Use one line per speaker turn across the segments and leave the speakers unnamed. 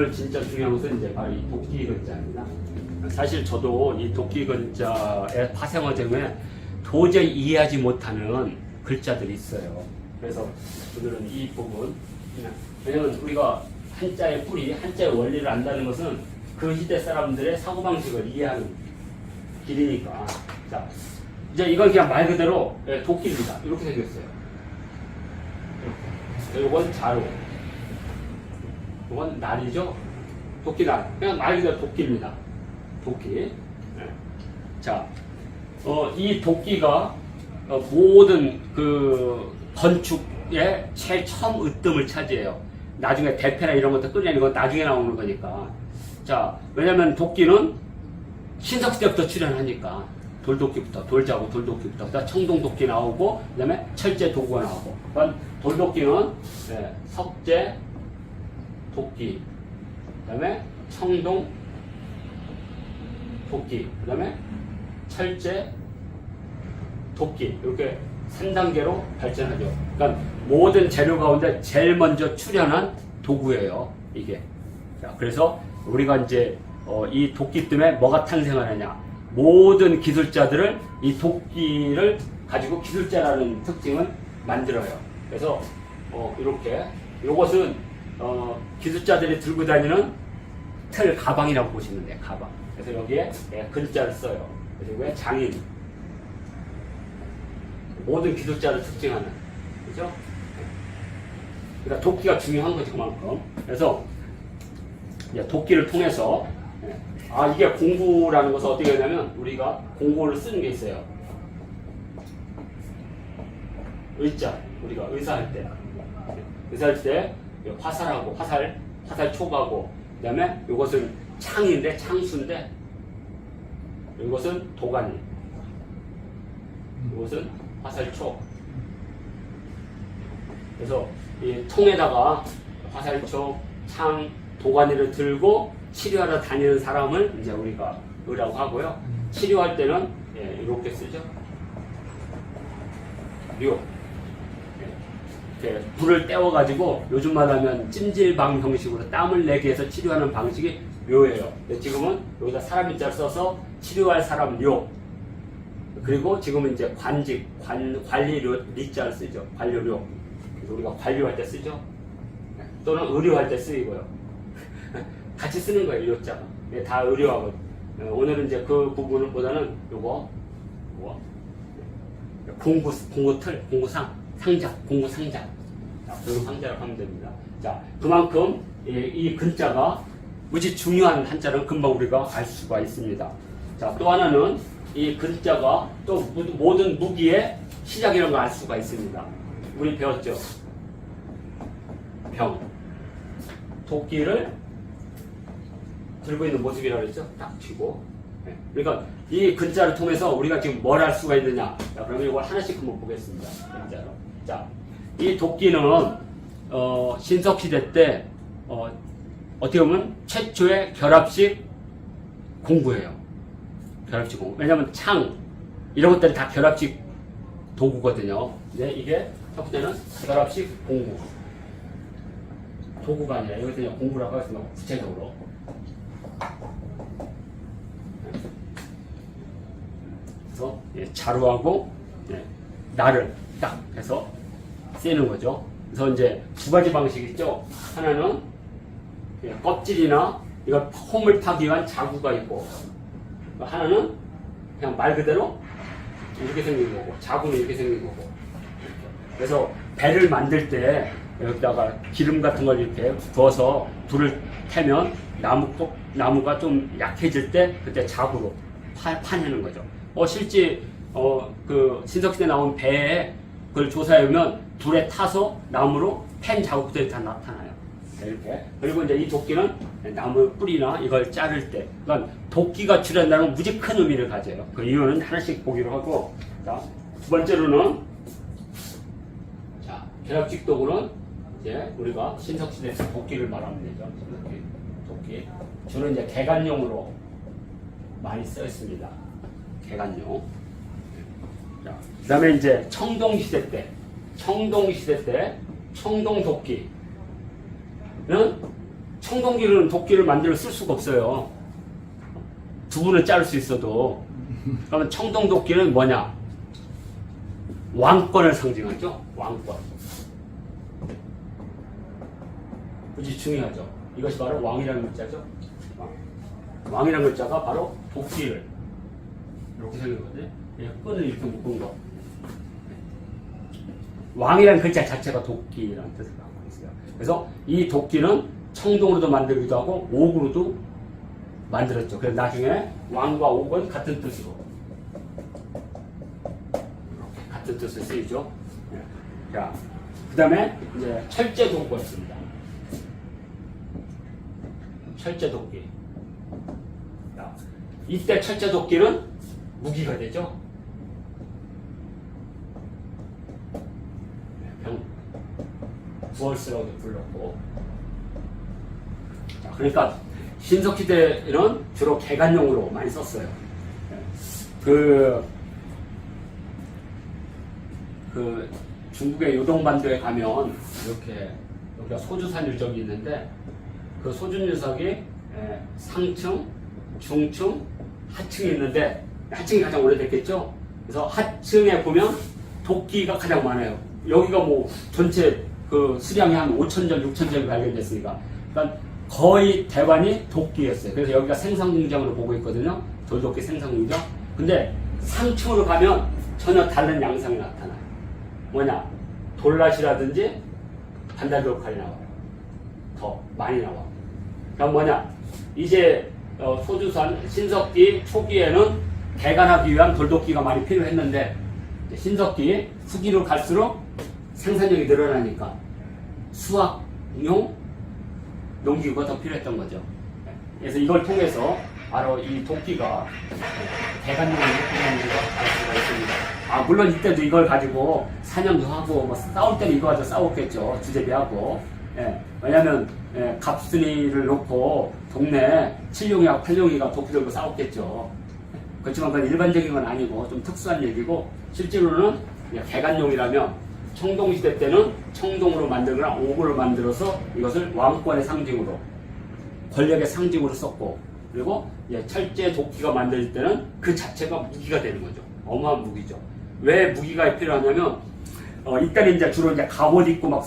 오늘 진짜 중요한 것은 이제 바로 이 도끼 근자입니다. 사실 저도 이 도끼 근자의 파생어 중에 도저히 이해하지 못하는 글자들이 있어요. 그래서 오늘은 이 부분, 왜냐면 우리가 한자의 뿌리, 한자의 원리를 안다는 것은 그 시대 사람들의 사고방식을 이해하는 길이니까. 자, 이제 이건 그냥 말 그대로 도끼입니다. 이렇게 생겼어요. 이렇게. 이건 자루. 이건 날이죠. 도끼 날. 그냥 말 그대로 도끼입니다. 도끼. 자, 이 도끼가 모든 그 건축의 제일 처음 으뜸을 차지해요. 나중에 대패나 이런 것도 끓여내는 건 나중에 나오는 거니까. 자, 왜냐면 도끼는 신석시대부터 출현하니까 돌도끼부터, 돌자고 돌도끼부터, 청동도끼 나오고, 그 다음에 철제 도구가 나오고. 그러니까 돌도끼는 석재, 도끼, 그 다음에 청동, 도끼, 그 다음에 철제, 도끼, 이렇게 3단계로 발전하죠. 그러니까 모든 재료 가운데 제일 먼저 출현한 도구예요, 이게. 자, 그래서 우리가 이제 이 도끼 때문에 뭐가 탄생하느냐. 모든 기술자들을 이 도끼를 가지고 기술자라는 특징을 만들어요. 그래서 이렇게 이것은 기술자들이 들고 다니는 틀 가방이라고 보시면 돼요. 가방. 그래서 여기에 글자를 써요. 그리고 장인. 모든 기술자를 특징하는, 그죠? 그러니까 도끼가 중요한 거지, 그만큼. 그래서 도끼를 통해서 이게 공구라는 것은 어떻게 되냐면 우리가 공구를 쓰는 게 있어요. 의자, 우리가 의사할 때 화살하고 화살 촉하고, 그 다음에 이것은 창인데 창수인데, 이것은 도가니, 이것은 화살촉. 그래서 이 통에다가 화살촉, 창, 도가니를 들고 치료하러 다니는 사람을 이제 우리가 의라고 하고요. 치료할 때는 이렇게 쓰죠. 료. 이렇게 불을 떼워가지고 요즘 말하면 찜질방 형식으로 땀을 내게 해서 치료하는 방식이 료예요. 지금은 여기다 사람 인자를 써서 치료할 사람 료. 그리고 지금은 이제 관직, 관리료, 리자를 쓰죠. 관료료. 그래서 우리가 관료할 때 쓰죠. 또는 의료할 때 쓰이고요. 같이 쓰는 거예요, 요자가. 다 의료하고. 오늘은 이제 그 부분보다는 요거, 공구틀, 공구상, 상자, 공구상자. 공구상자라고 하면 됩니다. 자, 그만큼 이 근자가 무지 중요한 한자는 금방 우리가 알 수가 있습니다. 자, 또 하나는 이 근자가 또 모든 무기의 시작이라는 걸 알 수가 있습니다. 우리 배웠죠? 병. 도끼를 들고 있는 모습이라고 그랬죠? 딱 쥐고. 그러니까 이 근자를 통해서 우리가 지금 뭘 알 수가 있느냐. 자, 그러면 이걸 하나씩 한번 보겠습니다. 근자로. 자, 이 도끼는 신석시대 때 어떻게 보면 최초의 결합식 공구예요. 결합식 공구. 왜냐면 창 이런 것들이 다 결합식 도구거든요. 근데 이게 첫 번째는 결합식 공구. 도구가 아니라 여기서 그냥 공구라고 하겠습니다. 구체적으로. 그래서 자루하고 날을 딱 해서 쓰는 거죠. 그래서 이제 두 가지 방식이 있죠. 하나는 껍질이나 이걸 홈을 파기 위한 자구가 있고, 하나는 그냥 말 그대로 이렇게 생긴 거고, 자구는 이렇게 생긴 거고. 그래서 배를 만들 때 여기다가 기름 같은 걸 이렇게 부어서 불을 태면 나무가 좀 약해질 때 그때 자구로 파내는 거죠. 실제 그 신석시대 나온 배에 그걸 조사해보면 불에 타서 나무로 팬 자국들이 다 나타나요. 이렇게. 그리고 이제 이 도끼는 나무 뿌리나 이걸 자를 때, 그러니까 도끼가 출현한다는 건 무지 큰 의미를 가져요. 그 이유는 하나씩 보기로 하고, 자, 두 번째로는, 자, 결합식 도구는 이제 우리가 신석시대에서 도끼를 말하면 되죠. 도끼. 주로 이제 개간용으로 많이 써 있습니다. 개간용. 자, 그 다음에 이제 청동시대 때, 청동도끼는 청동기는 도끼를 만들어 쓸 수가 없어요. 두부를 자를 수 있어도. 그러면 청동도끼는 뭐냐? 왕권을 상징하죠. 왕권. 그지 중요하죠. 이것이 바로 왕이라는 글자죠. 왕이라는 글자가 바로 도끼를 이렇게 생겼거든요. 끈을 이렇게 묶은 거. 왕이라는 글자 자체가 도끼라는 뜻을 갖고 있어요. 그래서 이 도끼는 청동으로도 만들기도 하고 옥으로도 만들었죠. 그래서 나중에 왕과 옥은 같은 뜻으로 이렇게 같은 뜻을 쓰이죠. 자, 그 다음에 이제 철제 도구가 있습니다. 철제 도끼. 자, 이때 철제 도끼는 무기가 되죠. 부월스라고도 불렀고. 자, 그러니까 신석기 때는 주로 개간용으로 많이 썼어요. 그 중국의 요동반도에 가면 이렇게 여기가 소주산 유적이 있는데 그 소준 유적이 상층, 중층, 하층이 있는데 하층이 가장 오래됐겠죠. 그래서 하층에 보면 도끼가 가장 많아요. 여기가 뭐 전체 그 수량이 한 5,000점, 6,000점이 발견됐으니까. 그러니까 거의 대관이 도끼였어요. 그래서 여기가 생산공장으로 보고 있거든요. 돌도끼 생산공장. 근데 상층으로 가면 전혀 다른 양상이 나타나요. 뭐냐? 돌낫이라든지 반달돌칼이 나와요. 더 많이 나와. 그럼 뭐냐? 이제 소주산 신석기 초기에는 개간하기 위한 돌도끼가 많이 필요했는데 신석기 후기로 갈수록 생산력이 늘어나니까 수확용 농기구가 더 필요했던 거죠. 그래서 이걸 통해서 바로 이 도끼가 대관용으로 필요한지가 알 수가 있습니다. 아, 물론 이때도 이걸 가지고 사냥도 하고 뭐 싸울 때는 이거 가지고 싸웠겠죠. 주제비하고. 왜냐면 갑순이를 놓고 동네 7용이하고 8용이가 도끼 들고 싸웠겠죠. 그렇지만 그건 일반적인 건 아니고 좀 특수한 얘기고 실제로는 개간용이라면 청동시대 때는 청동으로 만들거나 옥으로 만들어서 이것을 왕권의 상징으로 권력의 상징으로 썼고 그리고 철제 도끼가 만들 때는 그 자체가 무기가 되는 거죠. 어마어마한 무기죠. 왜 무기가 필요하냐면 이때는 이제 주로 이제 갑옷 입고 막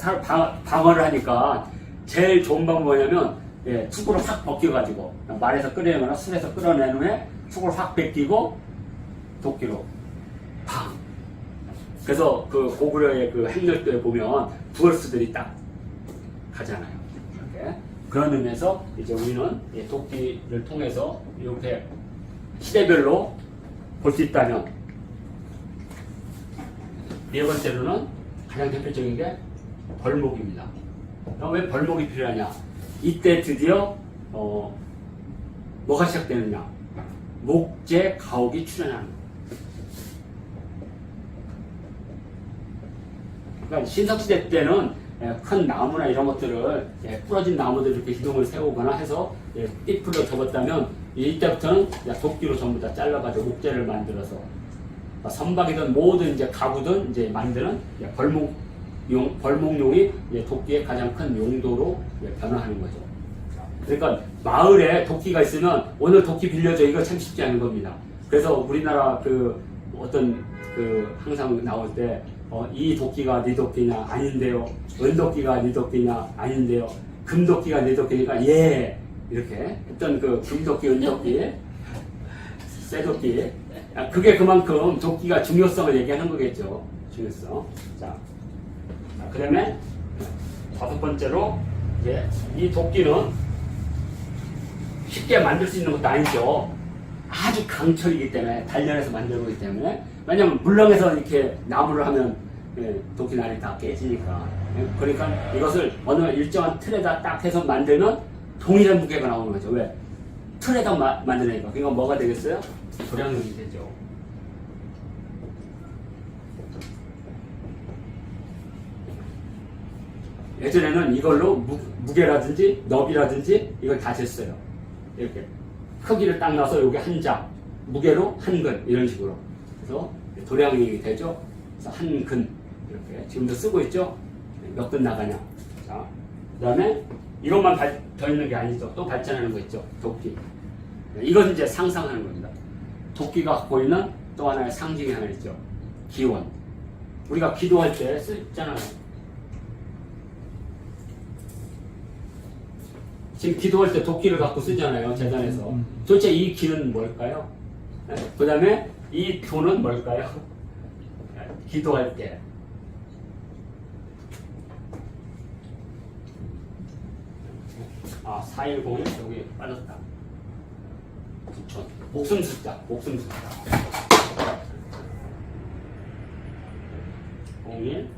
방어를 하니까 제일 좋은 방법이 뭐냐면 툭으로 확 벗겨가지고 말에서 끌어내거나 술에서 끌어낸 후에 툭을 확 벗기고 도끼로 팡. 그래서 그 고구려의 그 행렬도에 보면 부월수들이 딱 가잖아요. 이렇게. 그런 의미에서 이제 우리는 도끼를 통해서 이렇게 시대별로 볼 수 있다면 네 번째로는 가장 대표적인 게 벌목입니다. 왜 벌목이 필요하냐? 이때 드디어 뭐가 시작되느냐? 목재 가옥이 출현하는 거예요. 그러니까 신석시대 때는 큰 나무나 이런 것들을 부러진 나무들 이렇게 기둥을 세우거나 해서 띠풀로 접었다면 이때부터는 도끼로 전부 다 잘라가지고 목재를 만들어서 선박이든 모든 이제 가구든 이제 만드는 벌목용이 도끼의 가장 큰 용도로 변화하는 거죠. 그러니까 마을에 도끼가 있으면 오늘 도끼 빌려줘 이거 참 쉽지 않은 겁니다. 그래서 우리나라 그 어떤 그 항상 나올 때 이 도끼가 네 도끼냐 아닌데요. 은도끼가 네 도끼냐 아닌데요. 금도끼가 네 도끼니까 예 이렇게 어떤 그 금도끼 은도끼 쇠도끼 그게 그만큼 도끼가 중요성을 얘기하는 거겠죠. 중요성. 자, 그 다음에 다섯 번째로 이제 이 도끼는 쉽게 만들 수 있는 것도 아니죠. 아주 강철이기 때문에 단련해서 만드는 거기 때문에 왜냐면 물렁해서 이렇게 나무를 하면 도끼 날이 다 깨지니까 그러니까 이것을 어느 일정한 틀에다 딱 해서 만들면 동일한 무게가 나오는 거죠. 왜? 틀에다 만드니까 그러니까 뭐가 되겠어요? 도량용이 되죠. 예전에는 이걸로 무게라든지 너비라든지 이걸 다 쟀어요. 이렇게 크기를 딱 놔서 여기 한 장, 무게로 한 근 이런 식으로. 그래서 도량이 되죠. 그래서 한 근 이렇게 지금도 쓰고 있죠. 몇 근 나가냐. 자, 그다음에 이것만 더 있는 게 아니죠. 또 발전하는 거 있죠. 도끼. 이건 이제 상상하는 겁니다. 도끼가 갖고 있는 또 하나의 상징이 하나 있죠. 기원. 우리가 기도할 때 쓰잖아요. 지금 기도할 때 도끼를 갖고 쓰잖아요. 재단에서. 도대체 이 기는 뭘까요? 그 다음에 이 도는 뭘까요? 기도할 때. 아, 410 여기 빠졌다. 9천. 목숨 숫자. 목숨 숫자. 01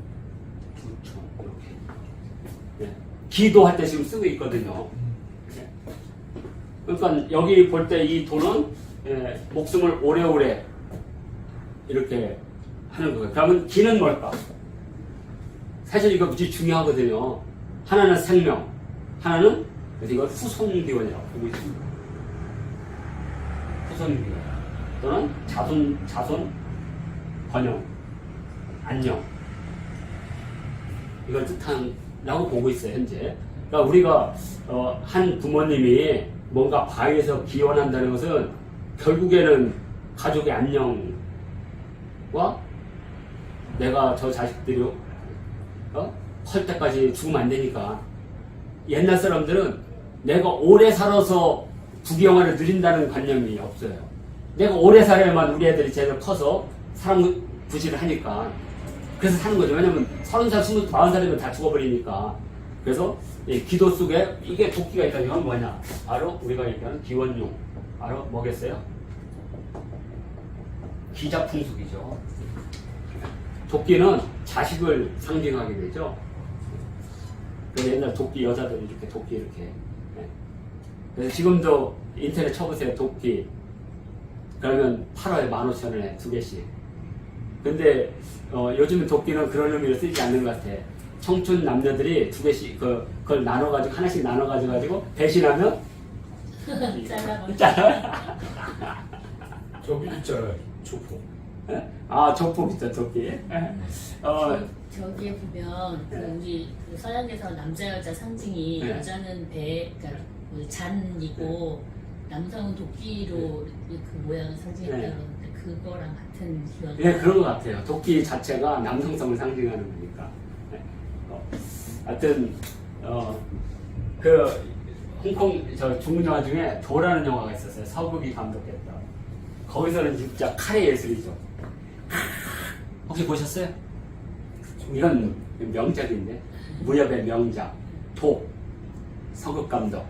9천 이렇게. 네. 기도할 때 지금 쓰고 있거든요. 네. 그러니까 여기 볼 때 이 도는 목숨을 오래오래 이렇게 하는 거예요. 그러면 기는 뭘까? 사실 이거 무지 중요하거든요. 하나는 생명, 하나는 그래서 이걸 후손기원이라고 보고 있습니다. 후손기원 또는 자손 번영, 안녕 이걸 뜻한다고 보고 있어요. 현재. 그러니까 우리가 한 부모님이 뭔가 바위에서 기원한다는 것은 결국에는 가족의 안녕과 내가 저 자식들이 클 때까지 죽으면 안 되니까. 옛날 사람들은 내가 오래 살아서 부귀영화를 누린다는 관념이 없어요. 내가 오래 살아야만 우리 애들이 제대로 커서 사람 구실을 하니까. 그래서 사는 거죠. 왜냐면 30살, 40살이면 다 죽어버리니까. 그래서 기도 속에 이게 도끼가 있다는 건 뭐냐? 바로 우리가 얘기하는 기원용. 바로 뭐겠어요? 기자풍속이죠. 도끼는 자식을 상징하게 되죠. 그래서 옛날 도끼 여자들이 이렇게 도끼 이렇게. 그래서 지금도 인터넷 쳐보세요. 도끼. 그러면 8월 15,000원에 2개씩. 근데 요즘은 도끼는 그런 의미로 쓰지 않는 것 같아. 청춘 남녀들이 2개씩 그걸 나눠가지고 하나씩 나눠가지고 배신하면 잘라.
저기 있잖아요. 조폭.
아, 조폭 있죠, 도끼.
저기에 보면 우리 서양에서 남자 여자 상징이
네.
여자는 그러니까 잔이고 남성은 도끼로 그 모양을 상징했다고
네.
하는데 그거랑 같은 기원.
네, 그런 것 같아요. 도끼 자체가 남성성을 상징하는 거니까. 네. 하여튼 그 홍콩 중국 영화 중에 도라는 영화가 있었어요. 서극이 감독했던. 거기서는 진짜 칼의 예술이죠. 혹시 보셨어요? 이건 명작인데 무협의 명작 도 서극 감독.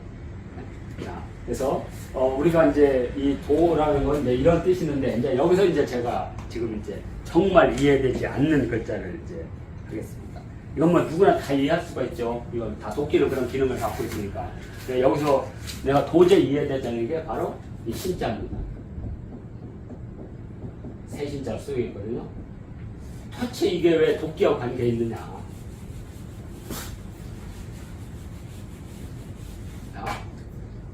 자, 그래서 우리가 이제 이 도라는 건 이제 이런 뜻이 있는데 이제 여기서 이제 제가 지금 이제 정말 이해되지 않는 글자를 이제 하겠습니다. 이건 뭐 누구나 다 이해할 수가 있죠. 이건 다 도끼는 그런 기능을 갖고 있으니까. 여기서 내가 도저히 이해되자는 게 바로 이 신자입니다. 새 신자로 쓰고 있거든요. 도대체 이게 왜 도끼하고 관계 있느냐? 자,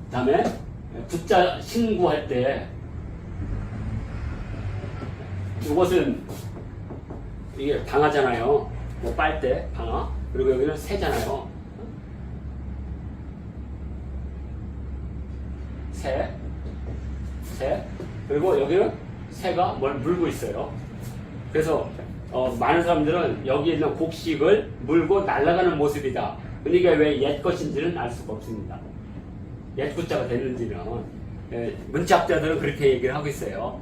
그 다음에 붙자 신고할 때 이것은 이게 방아잖아요. 뭐 빨대 방아. 그리고 여기는 새잖아요. 새. 그리고 여기는 새가 뭘 물고 있어요. 그래서 많은 사람들은 여기 있는 곡식을 물고 날아가는 모습이다. 근데 이게 왜 옛 것인지는 알 수가 없습니다. 옛 구자가 됐는지는. 문학자들은 그렇게 얘기를 하고 있어요.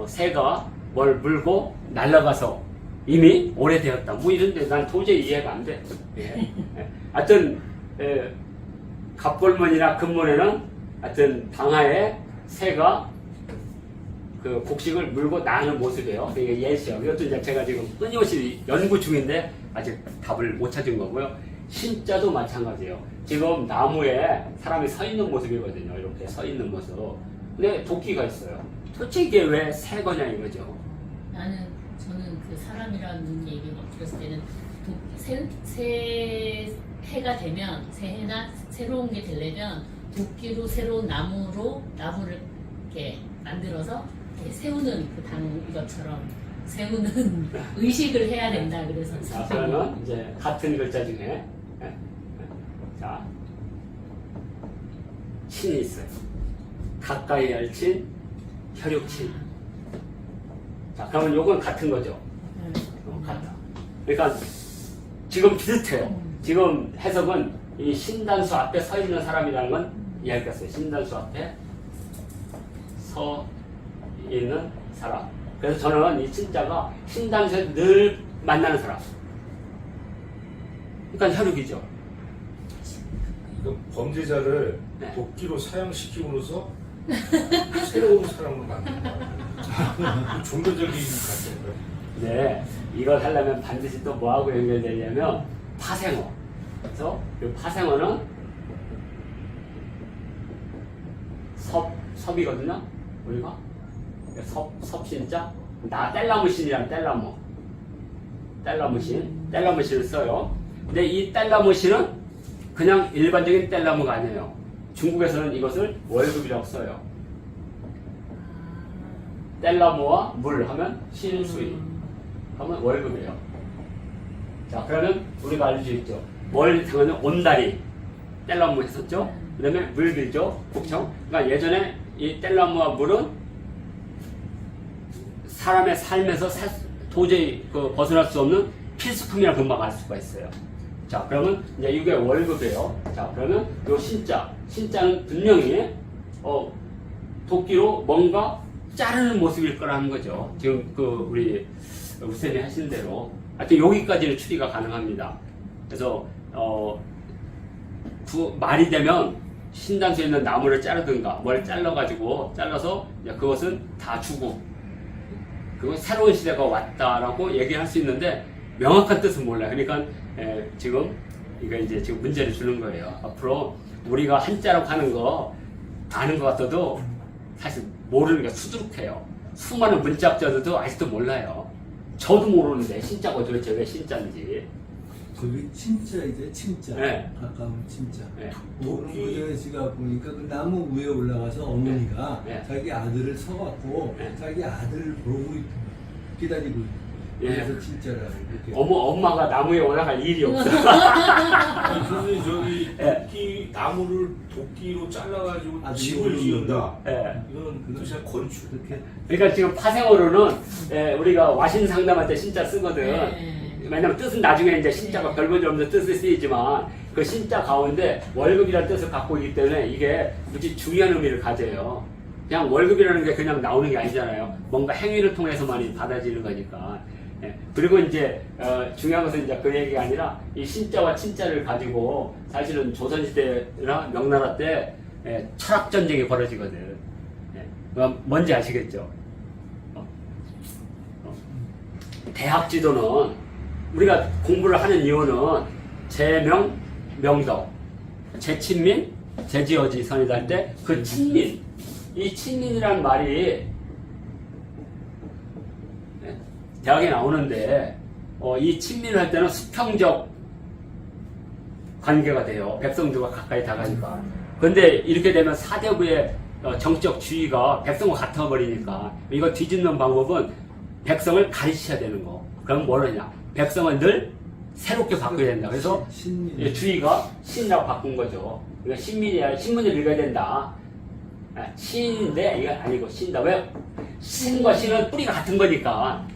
새가 뭘 물고 날아가서 이미 오래되었다. 뭐 이런데 난 도저히 이해가 안 돼. 하여튼 갑골문이나 금문에는 하여튼 방아에 새가 그 곡식을 물고 나가는 모습이에요. 이게 예시요. 이것도 이제 제가 지금 끊임없이 연구 중인데 아직 답을 못 찾은 거고요. 신자도 마찬가지예요. 지금 나무에 사람이 서 있는 모습이거든요. 이렇게 서 있는 모습. 근데 도끼가 있어요. 도대체 이게 왜 새거냐 이거죠.
저는 그 사람이라는 얘기를 들었을 때는 새해가 되면 새해나 새로운 게 되려면 도끼로 새로운 나무를 이렇게 만들어서 이렇게 세우는 그 이것처럼 세우는 의식을 해야 된다. 그래서
자, 그러면 이제 같은 글자 중에 자 친이 있어요. 가까이 할 친, 혈육친. 자, 그러면 요건 같은 거죠. 같다. 그러니까 지금 비슷해요. 지금 해석은 이 신단수 앞에 서 있는 사람이라는 건 이해하겠어요. 신단수 앞에 서 있는 사람. 그래서 저는 이 친자가 신단수에 늘 만나는 사람. 그러니까 혈육이죠.
그 범죄자를
네.
도끼로 사형시키고로서 새로운 사람으로 만드는 거야. 종교적인 관점이에요.
네, 이걸 하려면 반드시 또 뭐하고 연결되냐면 파생어. 그래서 그 파생어는 섭이거든요. 우리가 섭신자 뗄라무신이란 뗄라무신을 써요. 근데 이 뗄라무신은 그냥 일반적인 뗄라무가 아니에요. 중국에서는 이것을 월급이라고 써요. 뗄라무와 물 하면 신수이 하면 월급이에요. 자, 그러면 우리가 알 수 있죠. 월 상하는 온다리 뗄라무 했었죠. 그 다음에 물길죠. 곡청. 그러니까 예전에 이 뗄라무와 물은 사람의 삶에서 도저히 벗어날 수 없는 필수품이라 금방 알 수가 있어요. 자, 그러면 이제 이게 월급이에요. 자, 그러면 요 신자는 분명히 도끼로 뭔가 자르는 모습일 거라는 거죠. 지금 우리 우선이 하신 대로 하여튼 여기까지는 추리가 가능합니다. 그래서 말이 되면 신단수에 있는 나무를 자르든가 뭘 잘라서 이제 그것은 다 주고 그건 새로운 시대가 왔다라고 얘기할 수 있는데 명확한 뜻은 몰라요. 그러니까 지금 이거 이제 지금 문제를 주는 거예요. 앞으로 우리가 한자라고 하는 거 아는 것 같아도 사실 모르는 게 수두룩해요. 수많은 문자학자들도 아직도 몰라요. 저도 모르는데 신자가 도대체 왜 신자인지.
거기 친자이죠, 친자.
네.
가까운 친자.
네.
오는 씨가 보니까 그 나무 위에 올라가서 어머니가
네.
자기 아들을 서갖고
네.
자기 아들을 보고 기다리고 있는.
예.
그래서 친자라고 이렇게.
엄마가 나무에 올라갈 일이 없어.
아니, 선생님 저기
예.
나무를 도끼로 잘라가지고
아,
집을 지은다.
예.
이건 뜻이 건축.
그렇게.
그러니까 지금 파생어로는 우리가 와신 상담할 때 신자 쓰거든.
네.
왜냐면 뜻은 나중에 이제 신자가 별볼일 없는 뜻을 쓰이지만 그 신자 가운데 월급이라는 뜻을 갖고 있기 때문에 이게 무지 중요한 의미를 가져요. 그냥 월급이라는 게 그냥 나오는 게 아니잖아요. 뭔가 행위를 통해서만 받아지는 거니까. 예. 그리고 이제 중요한 것은 이제 그 얘기가 아니라 이 신자와 친자를 가지고 사실은 조선시대나 명나라 때 철학 전쟁이 벌어지거든. 예. 뭔지 아시겠죠? 대학 지도는 우리가 공부를 하는 이유는 제명, 명덕, 제친민, 제지어지 선이다 할 때 그 친민, 이 친민이란 말이 대학에 나오는데 이 친민을 할 때는 수평적 관계가 돼요. 백성들과 가까이 다가니까. 그런데 이렇게 되면 사대부의 정적 주의가 백성과 같아버리니까 이거 뒤집는 방법은 백성을 가르쳐야 되는 거. 그럼 뭐냐? 백성은 늘 새롭게 바꿔야 된다. 그래서
신민.
주의가 신이라고 바꾼 거죠. 그러니까 신민이야. 신문을 읽어야 된다. 신인데 이거 아니고 신이다. 왜? 신과 신은 뿌리가 같은 거니까.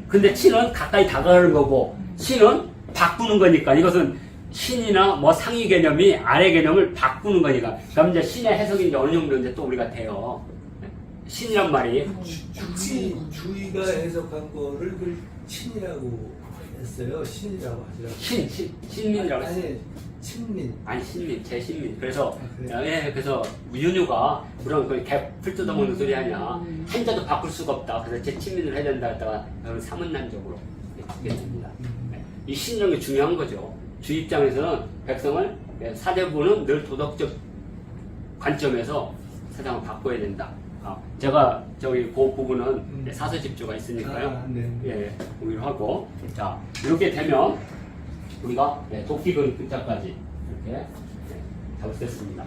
근데 신은 가까이 다가가는 거고 신은 바꾸는 거니까 이것은 신이나 뭐 상위 개념이 아래 개념을 바꾸는 거니까. 그럼 이제 신의 해석이 이제 어느 정도 이제 또 우리가 돼요. 신이란 말이
주의가 해석한 거를 그 친이라고 했어요. 신이라고 하더라고요.
신민이라고 했어요.
아니, 친민.
아니 신민, 제신민. 그래서
그래요?
그래서 윤유가 그런 풀 뜯어먹는 소리 하냐. 한자도 바꿀 수가 없다. 그래서 제친민을 해야 된다 했다가 그건 사문난적으로 하게 됩니다. 이 신이라는 게 중요한 거죠. 주 입장에서는 백성을 사대부는 늘 도덕적 관점에서 세상을 바꿔야 된다. 제가 저기 그 부분은 사서집주가 있으니까요.
네.
예, 공유를 하고 자 이렇게 되면 우리가 도끼근 글자까지 이렇게 잡을 수 있습니다.